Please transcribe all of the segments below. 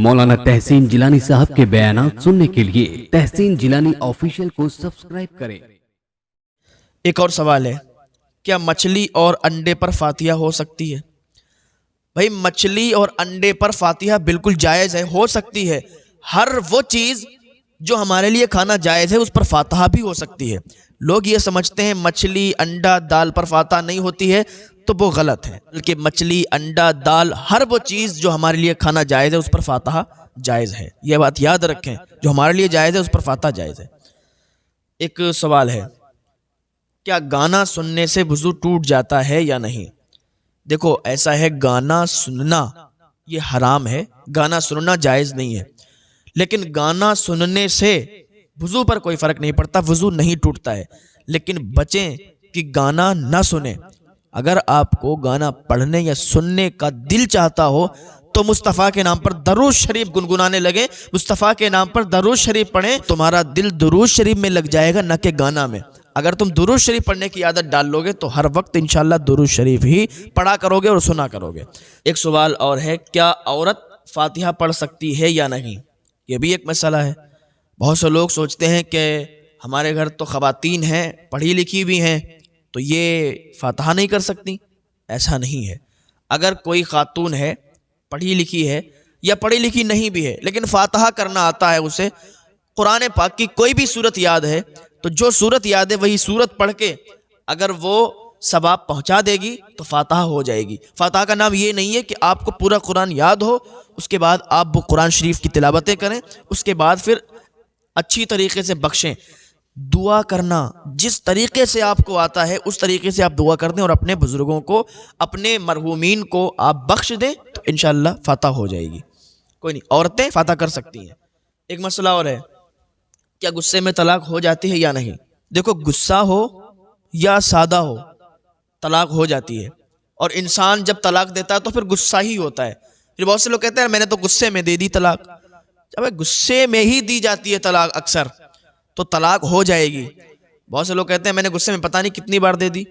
مولانا تحسین جیلانی صاحب کے بیانات سننے کے لیے تحسین جیلانی آفیشیل کو سبسکرائب کریں۔ ایک اور سوال ہے، کیا مچھلی اور انڈے پر فاتحہ ہو سکتی ہے؟ بھائی مچھلی اور انڈے پر فاتحہ بالکل جائز ہے، ہو سکتی ہے۔ ہر وہ چیز جو ہمارے لیے کھانا جائز ہے اس پر فاتحہ بھی ہو سکتی ہے۔ لوگ یہ سمجھتے ہیں مچھلی انڈا دال پر فاتحہ نہیں ہوتی ہے، تو وہ غلط ہے، بلکہ مچھلی انڈا دال ہر وہ چیز جو ہمارے لیے کھانا جائز ہے اس پر فاتحہ جائز ہے۔ یہ بات یاد رکھیں، جو ہمارے لیے جائز ہے اس پر فاتحہ جائز ہے۔ ایک سوال ہے، کیا گانا سننے سے وضو ٹوٹ جاتا ہے یا نہیں؟ دیکھو ایسا ہے، گانا سننا یہ حرام ہے، گانا سننا جائز نہیں ہے، لیکن گانا سننے سے وضو پر کوئی فرق نہیں پڑتا، وضو نہیں ٹوٹتا ہے۔ لیکن بچیں کہ گانا نہ سنیں۔ اگر آپ کو گانا پڑھنے یا سننے کا دل چاہتا ہو تو مصطفیٰ کے نام پر درود شریف گنگنانے لگے، مصطفیٰ کے نام پر درود شریف پڑھیں، تمہارا دل درود شریف میں لگ جائے گا، نہ کہ گانا میں۔ اگر تم درود شریف پڑھنے کی عادت ڈال لو گے تو ہر وقت انشاءاللہ درود شریف ہی پڑھا کرو گے اور سنا کرو گے۔ ایک سوال اور ہے، کیا عورت فاتحہ پڑھ سکتی ہے یا نہیں؟ یہ بھی ایک مسئلہ ہے۔ بہت سے لوگ سوچتے ہیں کہ ہمارے گھر تو خواتین ہیں، پڑھی لکھی بھی ہیں، تو یہ فاتحہ نہیں کر سکتی۔ ایسا نہیں ہے۔ اگر کوئی خاتون ہے، پڑھی لکھی ہے یا پڑھی لکھی نہیں بھی ہے، لیکن فاتحہ کرنا آتا ہے اسے، قرآن پاک کی کوئی بھی سورت یاد ہے، تو جو سورت یاد ہے وہی سورت پڑھ کے اگر وہ ثواب پہنچا دے گی تو فاتحہ ہو جائے گی۔ فاتحہ کا نام یہ نہیں ہے کہ آپ کو پورا قرآن یاد ہو، اس کے بعد آپ وہ قرآن شریف کی تلاوتیں کریں، اس کے بعد پھر اچھی طریقے سے بخشیں۔ دعا کرنا جس طریقے سے آپ کو آتا ہے اس طریقے سے آپ دعا کر دیں اور اپنے بزرگوں کو، اپنے مرحومین کو آپ بخش دیں تو انشاءاللہ فاتحہ ہو جائے گی۔ کوئی نہیں، عورتیں فاتحہ کر سکتی ہیں۔ ایک مسئلہ اور ہے، کیا غصے میں طلاق ہو جاتی ہے یا نہیں؟ دیکھو غصہ ہو یا سادہ ہو، طلاق ہو جاتی ہے، اور انسان جب طلاق دیتا ہے تو پھر غصہ ہی ہوتا ہے۔ پھر بہت سے لوگ کہتے ہیں میں نے تو غصے میں دے دی طلاق۔ جب غصے میں ہی دی جاتی ہے طلاق اکثر، تو طلاق ہو جائے گی۔ بہت سے لوگ کہتے ہیں میں نے غصے میں پتہ نہیں کتنی بار دے دی۔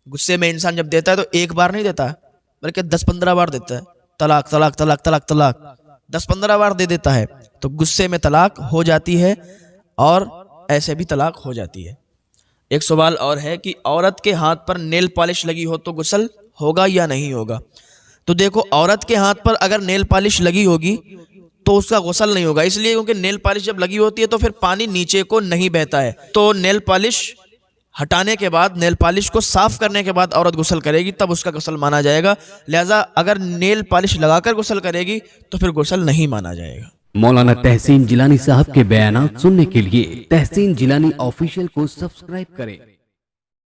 غصے میں انسان جب دیتا ہے تو ایک بار نہیں دیتا ہے، بلکہ 10-15 بار دیتا ہے، طلاق طلاق طلاق طلاق طلاق 10-15 بار دے دیتا ہے، تو غصے میں طلاق ہو جاتی ہے اور ایسے بھی طلاق ہو جاتی ہے۔ ایک سوال اور ہے کہ عورت کے ہاتھ پر نیل پالش لگی ہو تو غسل ہوگا یا نہیں ہوگا؟ تو دیکھو عورت کے ہاتھ پر اگر نیل پالش لگی ہوگی تو اس کا غسل نہیں ہوگا، اس لیے کیونکہ نیل پالش جب لگی ہوتی ہے تو پھر پانی نیچے کو نہیں بہتا ہے، تو نیل پالش ہٹانے کے بعد، نیل پالش کو صاف کرنے کے بعد عورت غسل کرے گی، تب اس کا غسل مانا جائے گا۔ لہٰذا اگر نیل پالش لگا کر غسل کرے گی تو پھر غسل نہیں مانا جائے گا۔ مولانا تحسین جیلانی صاحب کے بیانات سننے کے لیے تحسین جیلانی آفیشیل کو سبسکرائب کریں۔